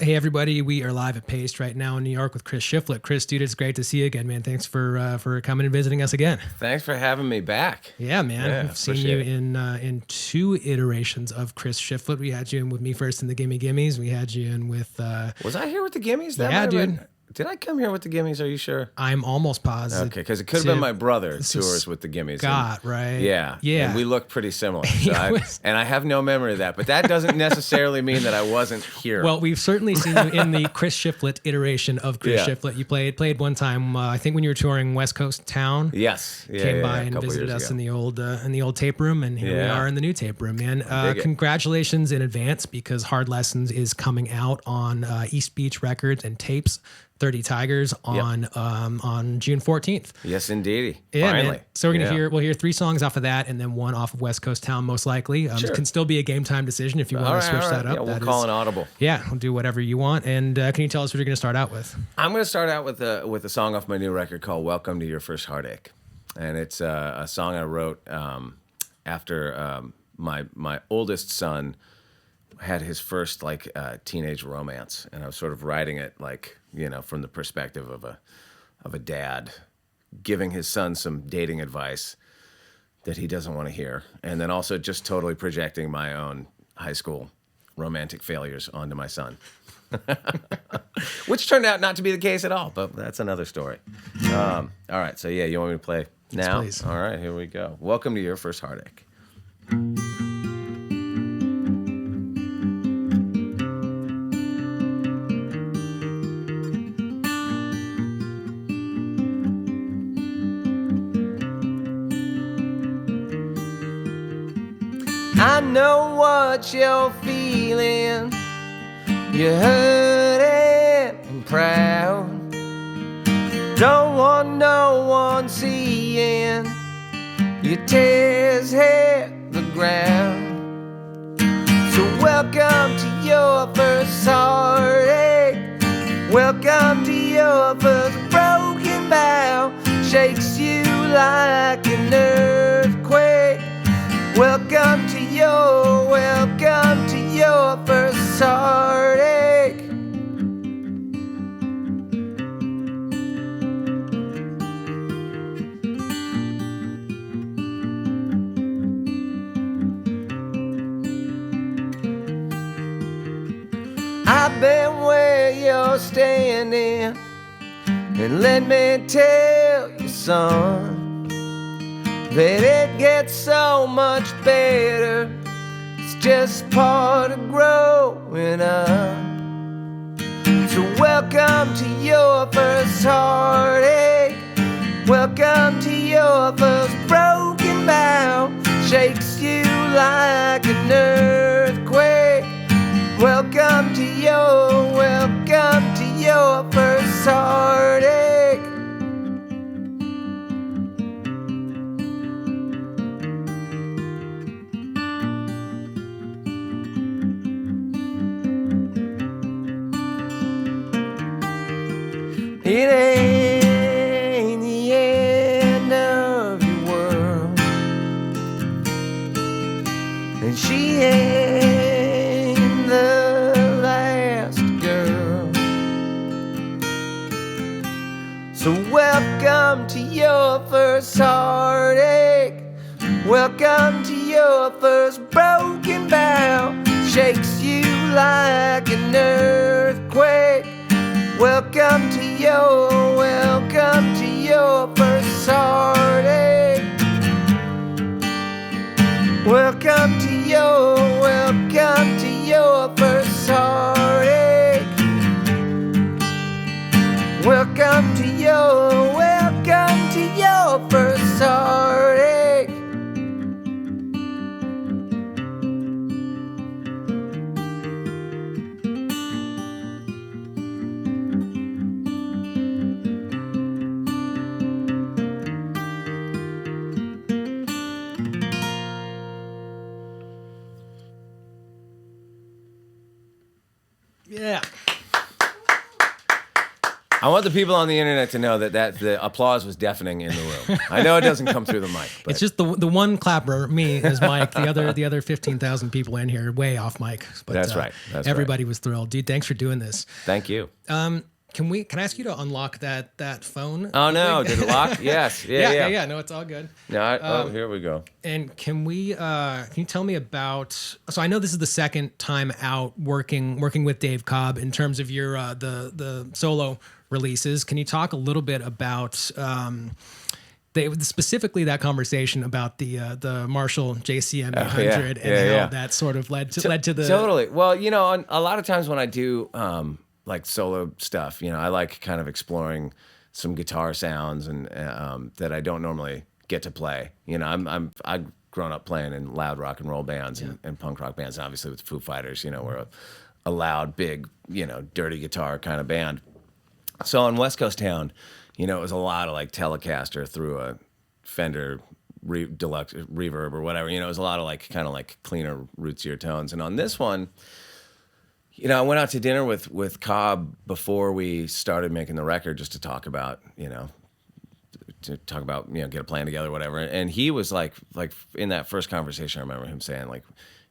Hey, everybody. We are live at Paste right now in New York with Chris Shiflett. Chris, dude, it's great to see you again, man. Thanks for coming and visiting us again. Thanks for having me back. Yeah, man. Yeah, We've seen you in two iterations of Chris Shiflett. We had you in with me first in the Gimme Gimmes. We had you in with... Was I here with the Gimmes? That yeah, might have dude. been- Did I come here with the Gimmes? Are you sure? I'm almost positive. Okay, because it could have been my brother tours with the Gimmes. Scott, right? Yeah. Yeah. And we look pretty similar. So and I have no memory of that. But that doesn't necessarily mean that I wasn't here. Well, we've certainly seen you in the Chris Shiflett iteration of Chris Shiflett. You played one time, I think when you were touring West Coast Town. Yes. Yeah, Came by and visited us in the old tape room, and here we are in the new tape room, man. Congratulations in advance, because Hard Lessons is coming out on East Beach Records and tapes. 30 Tigers on June 14th. Yes, indeed. Yeah, Finally. man. So we'll hear 3 songs off of that, and then 1 off of West Coast Town, most likely. Sure. It can still be a game time decision if you want to switch that up. Yeah, we'll call an audible. Yeah, we'll do whatever you want. And can you tell us what you're going to start out with? I'm going to start out with a song off my new record called "Welcome to Your First Heartache," and it's a song I wrote after my oldest son had his first teenage romance, and I was sort of writing it from the perspective of a dad giving his son some dating advice that he doesn't want to hear, and then also just totally projecting my own high school romantic failures onto my son. Which turned out not to be the case at all, but that's another story. All right, so you want me to play now? Yes, please. All right, here we go. Welcome to Your First Heartache. I know what you're feeling. You're hurting and proud. Don't want no one seeing your tears hit the ground. So welcome to your first heartache. Welcome to your first broken bow. Shakes you like an earthquake. Welcome to your first heartache. I've been where you're standing, and let me tell you, son, that it gets so much better. It's just part of growing up. So welcome to your first heartache. Welcome to your first broken bow. Shakes you like an earthquake. Welcome to your first heartache. It ain't the end of your world, and she ain't the last girl. So welcome to your first heartache. Welcome to your first broken bow. Shakes you like an earthquake. Welcome to your first heartache. Welcome to your first heartache. Welcome to your first heartache. Yeah. I want the people on the internet to know that the applause was deafening in the room. I know it doesn't come through the mic. But. It's just the one clapper, me, is Mike. The other 15,000 people in here, way off mic. But, That's right. Everybody was thrilled. Dude, thanks for doing this. Thank you. Can I ask you to unlock that phone? Oh no, did it lock? Yes. Yeah. No, it's all good. No, here we go. And can you tell me about? So I know this is the second time out working with Dave Cobb in terms of your the solo releases. Can you talk a little bit about specifically that conversation about the Marshall JCM 800 and how that sort of led to the totally. Well, a lot of times when I do like solo stuff, I like kind of exploring some guitar sounds and that I don't normally get to play. I've grown up playing in loud rock and roll bands and punk rock bands, and obviously with Foo Fighters, we're a loud, big, dirty guitar kind of band. So on West Coast Town, it was a lot of like Telecaster through a Fender Deluxe reverb or whatever. It was a lot of like kind of like cleaner, rootsier tones. And on this one, I went out to dinner with Cobb before we started making the record just to talk about, get a plan together, whatever. And he was like in that first conversation, I remember him saying like,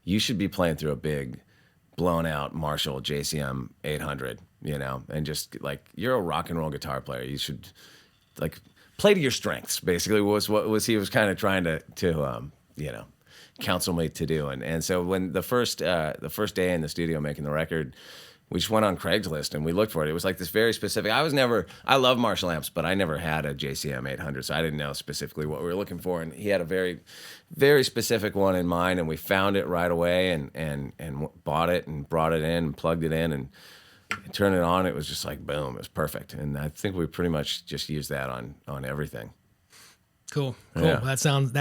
you should be playing through a big, blown out Marshall JCM 800. And just like, you're a rock and roll guitar player. You should like play to your strengths, basically was what he was kind of trying to counsel me to do. And so when the first day in the studio making the record, we just went on Craigslist and we looked for it. It was like this very specific, I love Marshall amps, but I never had a JCM 800, so I didn't know specifically what we were looking for. And he had a very, very specific one in mind, and we found it right away and bought it and brought it in and plugged it in and turned it on. It was just like, boom, it was perfect. And I think we pretty much just used that on everything. Cool. Yeah. That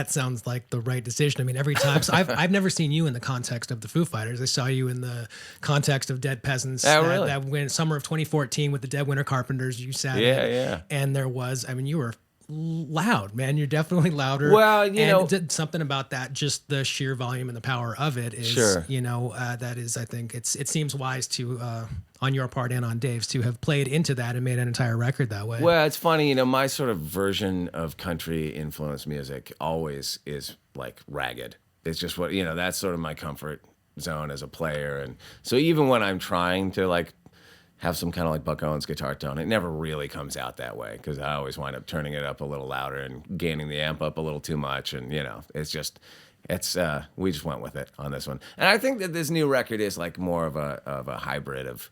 sounds like the right decision. I mean, every time. So I've never seen you in the context of the Foo Fighters. I saw you in the context of Dead Peasants. Really? That went summer of 2014 with the Dead Winter Carpenters. You sat Yeah. And there was, you were loud, man. You're definitely louder. Well, something about that, just the sheer volume and the power of it is, sure. That is, I think it seems wise to, on your part and on Dave's, to have played into that and made an entire record that way. Well, it's funny, my sort of version of country influenced music always is like ragged. It's just what, that's sort of my comfort zone as a player. And so even when I'm trying to like have some kind of like Buck Owens guitar tone, it never really comes out that way because I always wind up turning it up a little louder and gaining the amp up a little too much. And, we just went with it on this one. And I think that this new record is like more of a hybrid of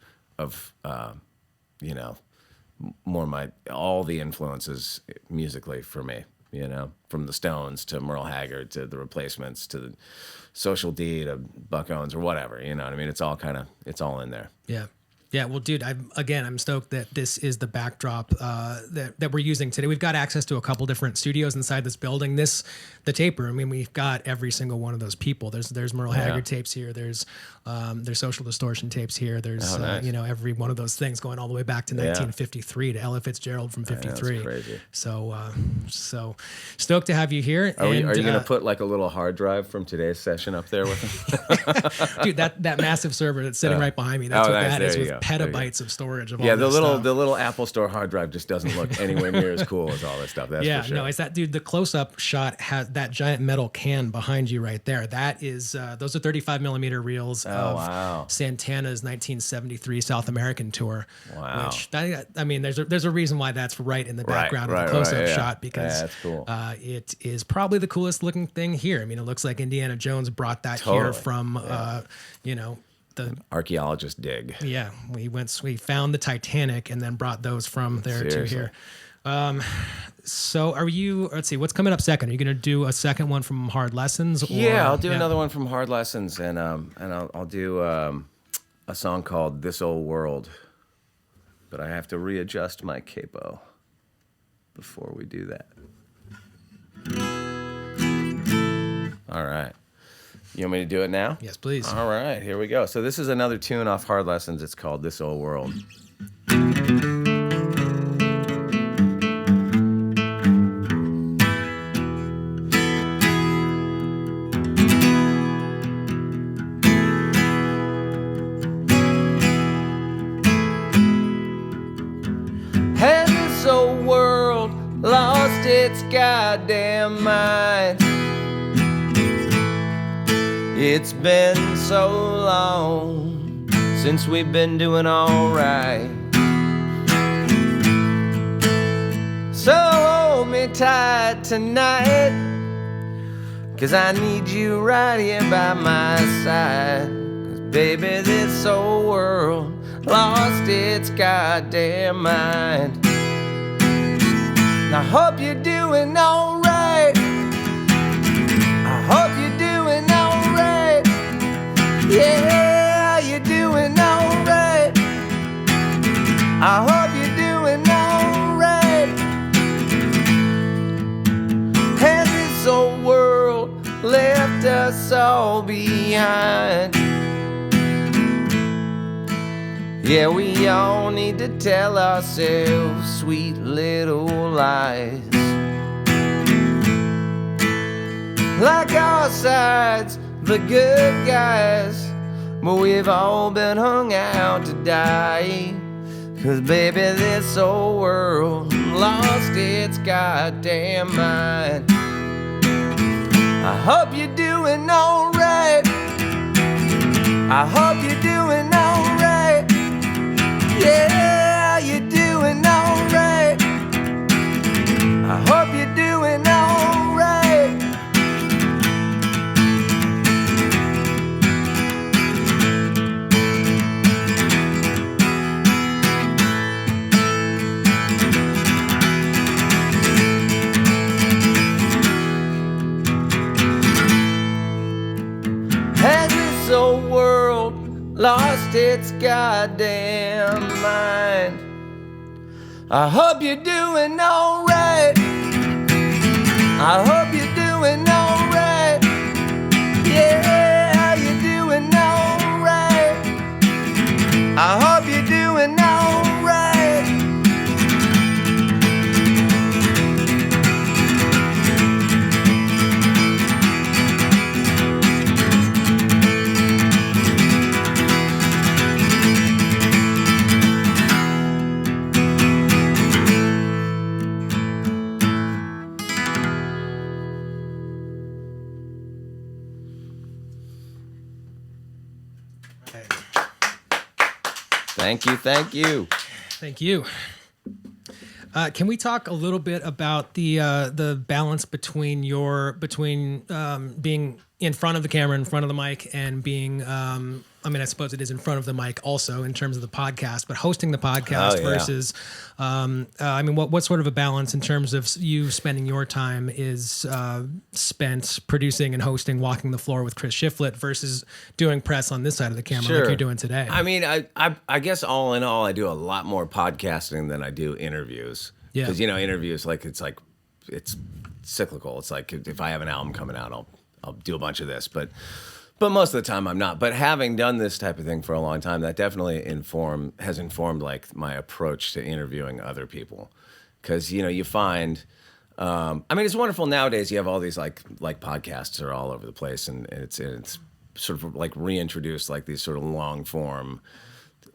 more all the influences musically for me, from the Stones to Merle Haggard to the Replacements to the Social D to Buck Owens or whatever, it's all in there. Yeah. Yeah, well, dude, I'm stoked that this is the backdrop that we're using today. We've got access to a couple different studios inside this building. The tape room. We've got every single one of those people. There's Merle Haggard tapes here. There's Social Distortion tapes here. There's nice. Every one of those things going all the way back to 1953 to Ella Fitzgerald from '53. That's crazy. So stoked to have you here. Are you going to put like a little hard drive from today's session up there with him? Dude, that massive server that's sitting right behind me. That's what nice. that is with go. petabytes of storage of all the this little stuff. the little Apple Store hard drive just doesn't look anywhere near as cool as all this stuff. That's for sure. No, it's that, dude. The close-up shot has that giant metal can behind you right there. That is those are 35 millimeter reels of Santana's 1973 South American tour. Wow. Which there's a reason why that's right in the background of the close-up shot, because that's cool. It is probably the coolest looking thing here. It looks like Indiana Jones brought that here from the archaeologist dig. Yeah, we found the Titanic and then brought those from there to here. So let's see, what's coming up second? Are you going to do a second one from Hard Lessons? Yeah, I'll do another one from Hard Lessons, and I'll do a song called This Old World, but I have to readjust my capo before we do that. All right. You want me to do it now? Yes, please. All right, here we go. So this is another tune off Hard Lessons. It's called This Old World. lost its goddamn mind. It's been so long since we've been doing all right. So hold me tight tonight, 'cause I need you right here by my side. 'Cause baby, this old world lost its goddamn mind. I hope you're doing all right. I hope you're doing all right. Yeah, you're doing all right. I hope you're doing all right. Has this old world left us all behind? Yeah, we all need to tell ourselves sweet little lies. Like our side's the good guys, but we've all been hung out to die. 'Cause baby, this old world lost its goddamn mind. I hope you're doing all right. I hope you're doing all right. Yeah, you're doing all right. I hope you're doing all right. Has this old world lost its goddamn mind? I hope you're doing all right. I hope you're doing all right. Yeah, you're doing all right. I hope you're doing all right. Thank you, thank you. Thank you. Can we talk a little bit about the balance between being in front of the camera, in front of the mic, and being I mean, I suppose it is in front of the mic also in terms of the podcast, but hosting the podcast versus I mean, what sort of a balance in terms of you spending your time is spent producing and hosting Walking the Floor with Chris Shiflett versus doing press on this side of the camera like you're doing today? I mean, I guess all in all, I do a lot more podcasting than I do interviews. Yeah. Because, you know, interviews, it's cyclical. It's like if I have an album coming out, I'll do a bunch of this. But most of the time I'm not. But having done this type of thing for a long time, that definitely has informed like my approach to interviewing other people. Because, you know, you find, I mean, it's wonderful nowadays. You have all these like podcasts are all over the place, and it's sort of like reintroduced like these sort of long form,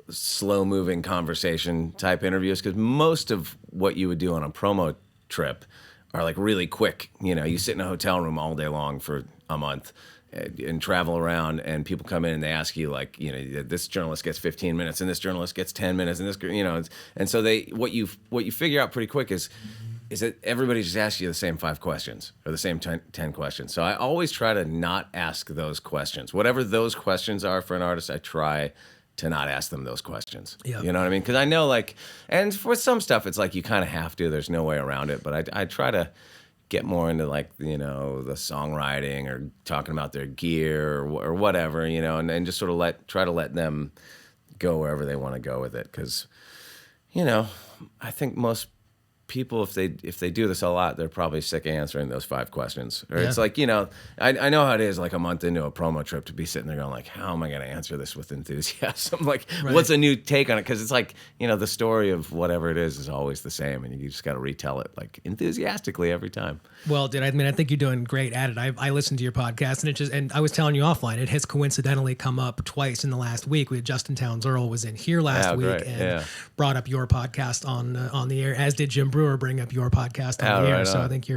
slow moving conversation type interviews. Because most of what you would do on a promo trip are like really quick. You know, you sit in a hotel room all day long for a month and travel around, and people come in and they ask you like, you know, this journalist gets 15 minutes and this journalist gets 10 minutes and this, you know, and so what you figure out pretty quick is that everybody just asks you the same 5 questions or the same 10 questions. So I always try to not ask those questions. Whatever those questions are for an artist, I try to not ask them those questions. Yeah. You know what I mean? Because I know like, and for some stuff, it's like you kind of have to. There's no way around it. But I try to get more into like, you know, the songwriting or talking about their gear or whatever, you know, and just sort of try to let them go wherever they want to go with it. Because, you know, I think most people, if they do this a lot, they're probably sick of answering those 5 questions. Or it's like, you know, I know how it is like a month into a promo trip to be sitting there going like, how am I going to answer this with enthusiasm? Like, what's a new take on it? Because it's like, you know, the story of whatever it is always the same, and you just got to retell it like enthusiastically every time. Well, dude, I mean, I think you're doing great at it. I listened to your podcast, and I was telling you offline, it has coincidentally come up twice in the last week. We had Justin Towns Earl was in here last week and brought up your podcast on the air, as did Jim Brewer bring up your podcast on the air. So I think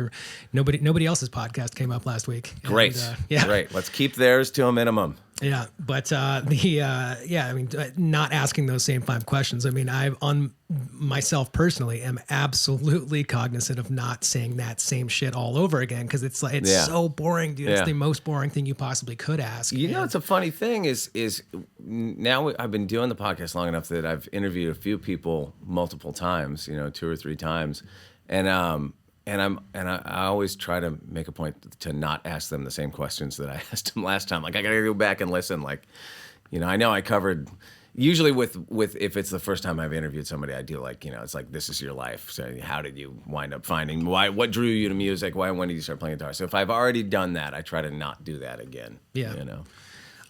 nobody else's podcast came up last week. Great. And, Great. Let's keep theirs to a minimum. Yeah, but not asking those same 5 questions. I mean, on myself personally am absolutely cognizant of not saying that same shit all over again, because it's so boring, dude. It's the most boring thing you possibly could ask. You know, it's a funny thing is now I've been doing the podcast long enough that I've interviewed a few people multiple times, 2 or 3 times, and I always try to make a point to not ask them the same questions that I asked them last time. Like, I gotta go back and listen. Like, I know I covered. Usually with if it's the first time I've interviewed somebody, I do like, it's like, this is your life. So how did you wind up finding what drew you to music? When did you start playing guitar? So if I've already done that, I try to not do that again. Yeah.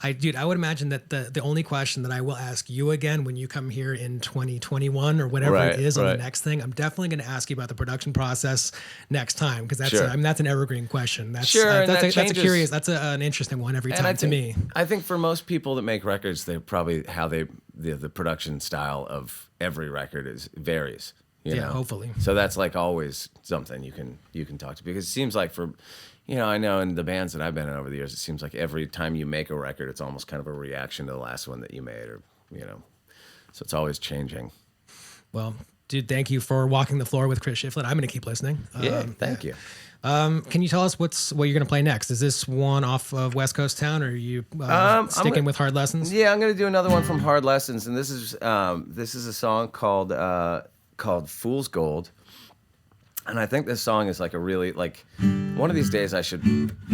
I would imagine that the only question that I will ask you again when you come here in 2021 or whatever it is on the next thing, I'm definitely going to ask you about the production process next time, because that's that's an evergreen question. That's that's an interesting one every time to me. I think for most people that make records, they probably the production style of every record varies. You know? Hopefully. So that's like always something you can talk to, because it seems like I know in the bands that I've been in over the years, it seems like every time you make a record, it's almost kind of a reaction to the last one that you made, or so it's always changing. Well, dude, thank you for walking the floor with Chris Shiflett. I'm going to keep listening. Thank you. Can you tell us what you're going to play next? Is this one off of West Coast Town, or are you sticking with Hard Lessons? Yeah, I'm going to do another one from Hard Lessons, and this is a song called Fool's Gold. And I think this song is like a really, like, one of these days I should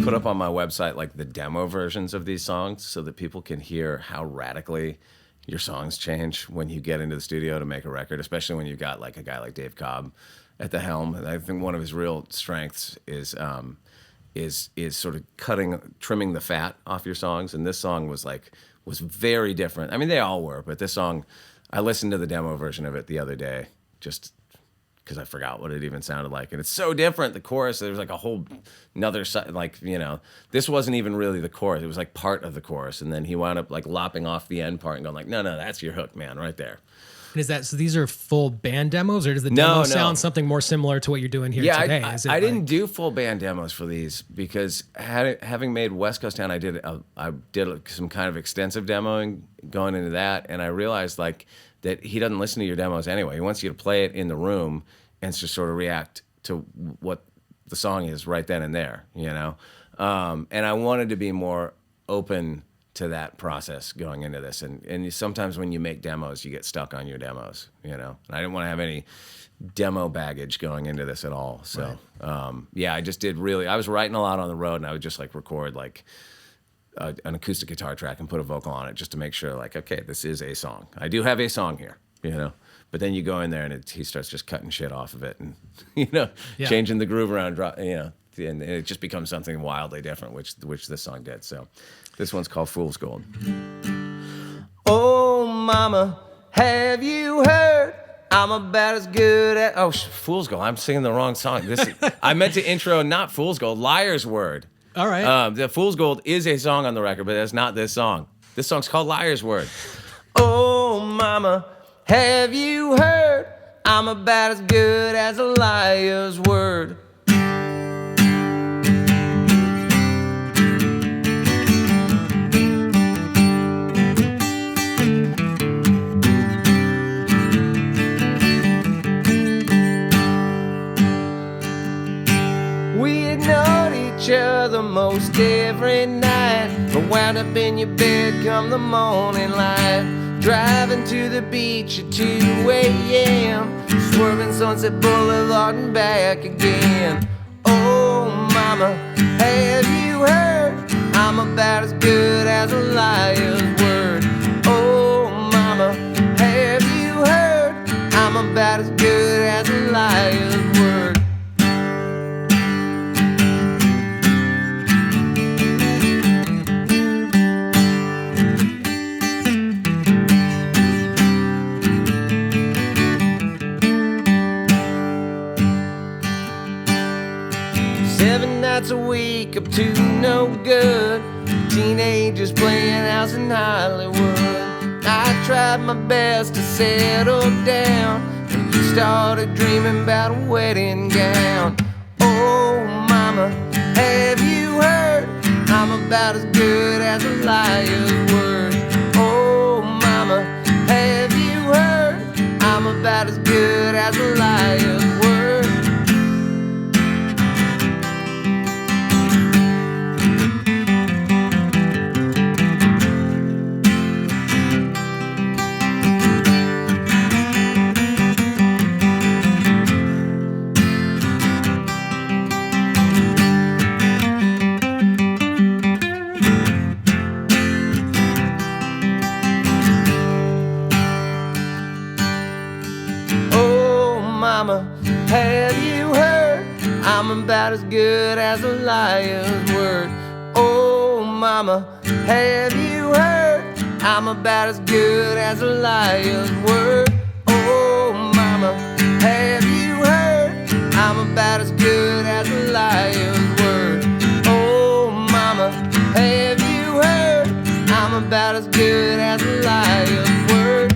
put up on my website like the demo versions of these songs, so that people can hear how radically your songs change when you get into the studio to make a record, especially when you've got like a guy like Dave Cobb at the helm. And I think one of his real strengths is sort of trimming the fat off your songs. And this song was very different. I mean, they all were, but this song, I listened to the demo version of it the other day, just because I forgot what it even sounded like. And it's so different. The chorus, there was like a whole another side, this wasn't even really the chorus. It was like part of the chorus. And then he wound up like lopping off the end part and going like, no, that's your hook, man, right there. And so these are full band demos, or does the demo sound something more similar to what you're doing here today? I didn't do full band demos for these, because having made West Coast Town, I did some kind of extensive demoing going into that. And I realized that he doesn't listen to your demos anyway. He wants you to play it in the room and just sort of react to what the song is right then and there, And I wanted to be more open to that process going into this. And sometimes when you make demos, you get stuck on your demos, And I didn't want to have any demo baggage going into this at all. So, I just did I was writing a lot on the road, and I would just record an acoustic guitar track and put a vocal on it, just to make sure okay, this is a song. I do have a song here, But then you go in there and he starts just cutting shit off of it, and changing the groove around, and it just becomes something wildly different, which this song did. So this one's called Fool's Gold. Oh, mama, have you heard? I'm about as good at Fool's Gold. I'm singing the wrong song. I meant to intro not Fool's Gold, Liar's Word. All right. The Fool's Gold is a song on the record, but that's not this song. This song's called Liar's Word. Oh, mama, have you heard? I'm about as good as a liar's word. We ignored each other most every night, but wound up in your bed come the morning light. Driving to the beach at 2 a.m., swerving Sunset Boulevard and back again. Oh, mama, have you heard? I'm about as good as a liar's word. Oh, mama, have you heard? I'm about as good as a liar's word. 7 nights a week up to no good. Teenagers playing house in Hollywood. I tried my best to settle down, and you started dreaming about a wedding gown. Oh, mama, have you heard? I'm about as good as a liar's word. Oh, mama, have you heard? I'm about as good as a liar's word. Mama, have you heard? I'm about as good as a liar's word. Oh, mama, have you heard? I'm about as good as a liar's word. Oh, mama, have you heard? I'm about as good as a liar's word. Oh, mama, have you heard? I'm about as good as a liar's word.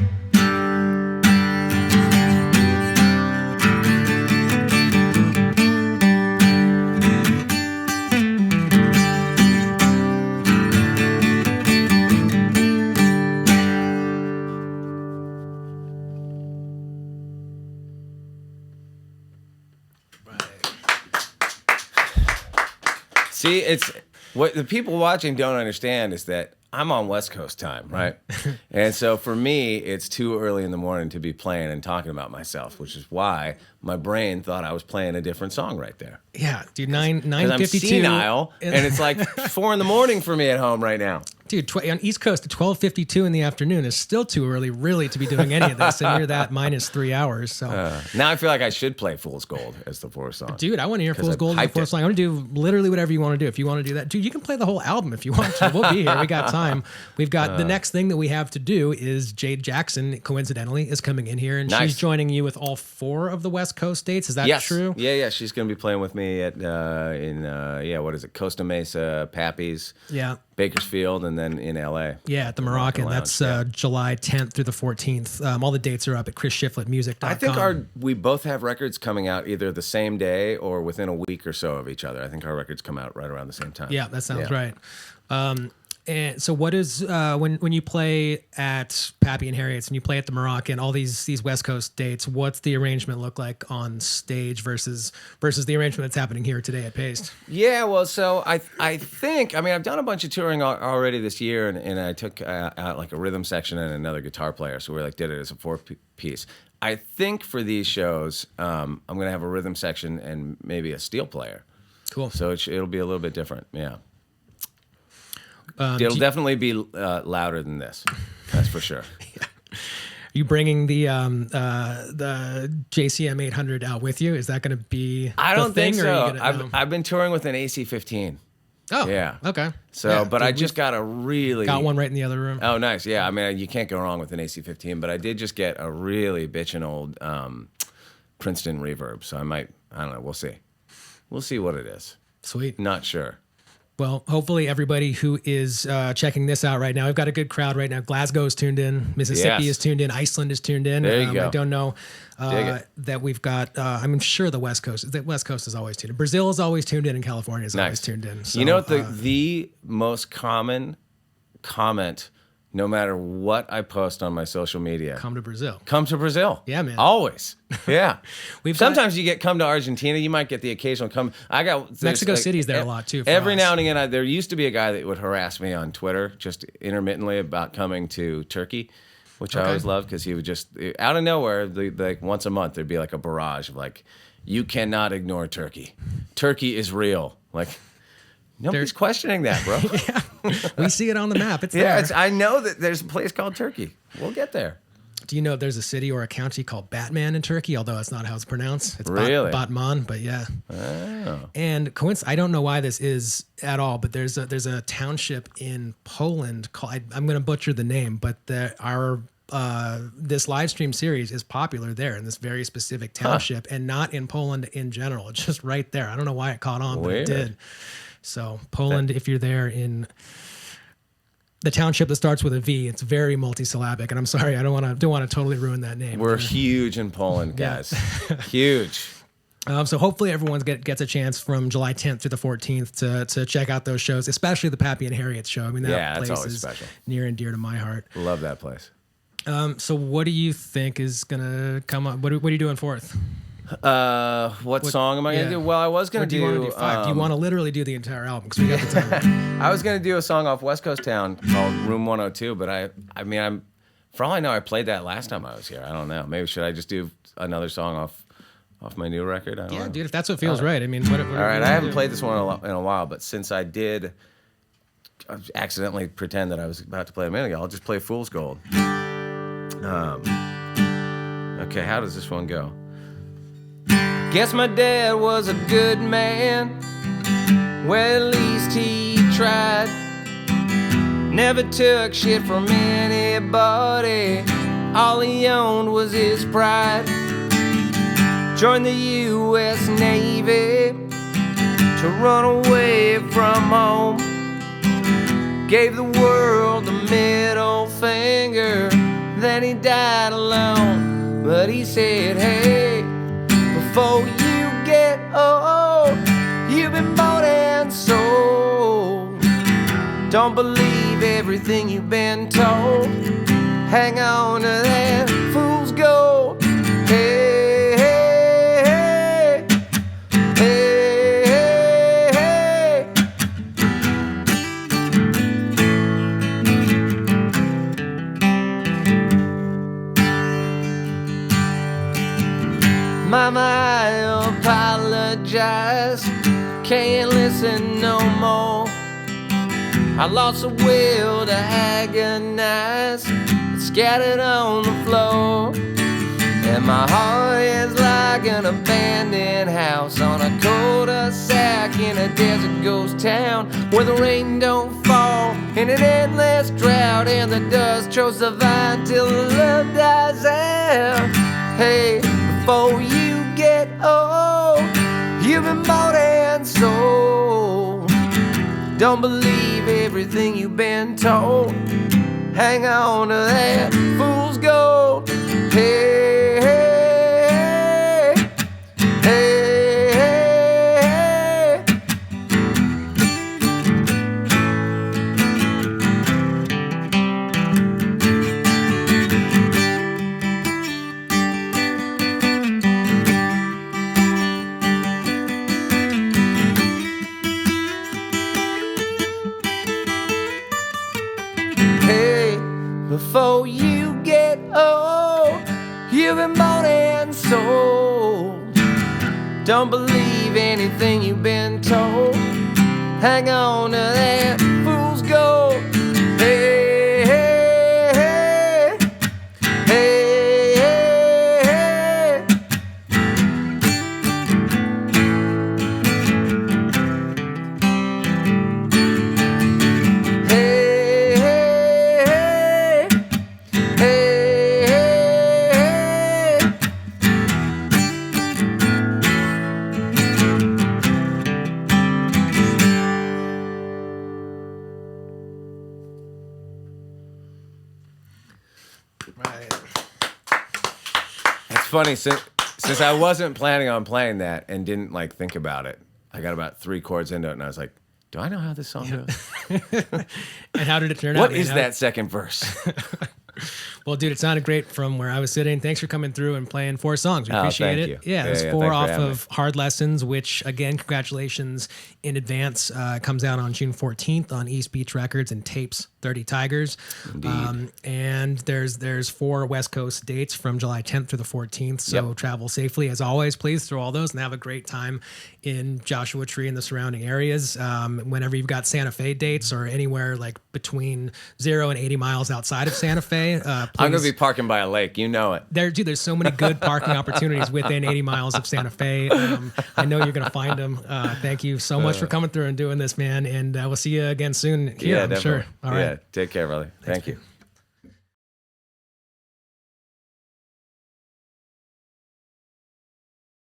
See, it's what the people watching don't understand is that I'm on West Coast time, right? And so for me, it's too early in the morning to be playing and talking about myself, which is why my brain thought I was playing a different song right there. Yeah, dude, 9:52. I'm senile, and it's like 4 a.m. for me at home right now. Dude, on East Coast, at 12:52 in the afternoon is still too early, really, to be doing any of this. And you're that minus 3 hours. So now I feel like I should play "Fool's Gold" as the fourth song. Dude, I want to hear "Fool's Gold" as the fourth song. I want to do literally whatever you want to do. If you want to do that, dude, you can play the whole album if you want to. We'll be here. We got time. We've got the next thing that we have to do is Jade Jackson, coincidentally, is coming in here, and she's joining you with all 4 of the West Coast states. Is that true? Yeah. She's going to be playing with me at what is it? Costa Mesa, Pappy's. Yeah. Bakersfield, and then in LA. Yeah, at the Moroccan. That's July 10th through the 14th. All the dates are up at ChrisShiflettMusic.com. I think we both have records coming out either the same day or within a week or so of each other. I think our records come out right around the same time. Yeah, that sounds right. And so what is when you play at Pappy and Harriet's and you play at the Moroccan, all these West Coast dates, what's the arrangement look like on stage versus the arrangement that's happening here today at Paste? Yeah, well, so I think, I mean, I've done a bunch of touring already this year, and I took out like a rhythm section and another guitar player, so we did it as a 4-piece. I think for these shows, I'm going to have a rhythm section and maybe a steel player. Cool. So it'll be a little bit different, yeah. It'll definitely be louder than this. That's for sure. Yeah. You bringing the JCM 800 out with you? Is that going to be? I don't think so. I've been touring with an AC-15. Oh, yeah. Okay. So, yeah, but I just got got one right in the other room. Oh, nice. Yeah. I mean, you can't go wrong with an AC-15. But I did just get a really bitchin' old Princeton reverb. So I don't know. We'll see. We'll see what it is. Sweet. Not sure. Well, hopefully everybody who is checking this out right now, we've got a good crowd right now. Glasgow is tuned in. Mississippi is tuned in. Iceland is tuned in. There you go. I don't know that we've got, I'm sure the West Coast is always tuned in. Brazil is always tuned in, and California is always tuned in. So, you know what the most common comment, no matter what I post on my social media. Come to Brazil. Come to Brazil. Yeah, man. Always. Yeah. Sometimes you get come to Argentina. You might get the occasional come. Mexico City's there a lot too. Every now and again, there used to be a guy that would harass me on Twitter just intermittently about coming to Turkey, which I always loved because he would just, out of nowhere, like once a month, there'd be like a barrage of like, you cannot ignore Turkey. Turkey is real. Like, nobody's questioning that, bro. Yeah. We see it on the map. It's there. Yeah, I know that there's a place called Turkey. We'll get there. Do you know there's a city or a county called Batman in Turkey? Although that's not how it's pronounced. It's really? Batman, but yeah. Oh. And I don't know why this is at all, but there's a township in Poland called, I'm going to butcher the name, but this live stream series is popular there in this very specific township and not in Poland in general. It's just right there. I don't know why it caught on, but it did. So Poland, if you're there in the township that starts with a V. It's very multisyllabic, and I'm sorry, I don't want to totally ruin that name. We're huge in Poland, guys. Huge. So hopefully everyone gets a chance from July 10th to the 14th to check out those shows, especially the Pappy and Harriet's show. I mean, that place is special. Near and dear to my heart. Love that place. So what do you think is gonna come up? What are you doing fourth? What song am I gonna do? Well, I was gonna do. You want to do five? Do you want to literally do the entire album? Because we got the time. I was gonna do a song off West Coast Town called Room 102, but I mean, I'm for all I know, I played that last time I was here. I don't know. Maybe should I just do another song off my new record? I don't know. Dude, if that's what feels right. I mean, what all right. I haven't played this one in a while, but since I did accidentally pretend that I was about to play a minute ago, I'll just play Fool's Gold. Okay, how does this one go? Guess my dad was a good man. Well, at least he tried. Never took shit from anybody. All he owned was his pride. Joined the U.S. Navy to run away from home. Gave the world the middle finger. Then he died alone. But he said, hey, before you get old, you've been bought and sold. Don't believe everything you've been told. Hang on to that fool's gold. Hey, hey, hey, hey, hey, hey. Mama, I apologize. Can't listen no more. I lost the will to agonize. It's scattered on the floor. And my heart is like an abandoned house on a cul-de-sac in a desert ghost town where the rain don't fall in an endless drought and the dust chose the vine till the love dies out. Hey, before you get old, you've been bought and sold. Don't believe everything you've been told. Hang on to that fool's gold. Hey, hey, hey, hey, hey. Hey, before you get old, you've been bought and sold. Don't believe anything you've been told. Hang on to that fool's gold. Hey, hey, hey, hey, hey, hey. Hey, hey, hey, hey, hey, hey. Right. It's funny, since I wasn't planning on playing that and didn't like think about it, I got about 3 chords into it and I was like, do I know how this song goes? And how did it turn out? What is that second verse? Well, dude, it sounded great from where I was sitting. Thanks for coming through and playing 4 songs. We appreciate thank it. you. Yeah, there's Yeah, 4 thanks for off having of Hard Lessons, which, again, congratulations in advance. Comes out on June 14th on East Beach Records and Tapes 30 Tigers. And there's 4 West Coast dates from July 10th through the 14th. So travel safely. As always, please through all those and have a great time in Joshua Tree and the surrounding areas. Whenever you've got Santa Fe dates or anywhere like between 0 and 80 miles outside of Santa Fe, I'm going to be parking by a lake. You know it. There's so many good parking opportunities within 80 miles of Santa Fe. I know you're going to find them. Thank you so much for coming through and doing this, man. And we'll see you again soon here, I'm definitely. sure. All right. Yeah, take care, brother. Thank you.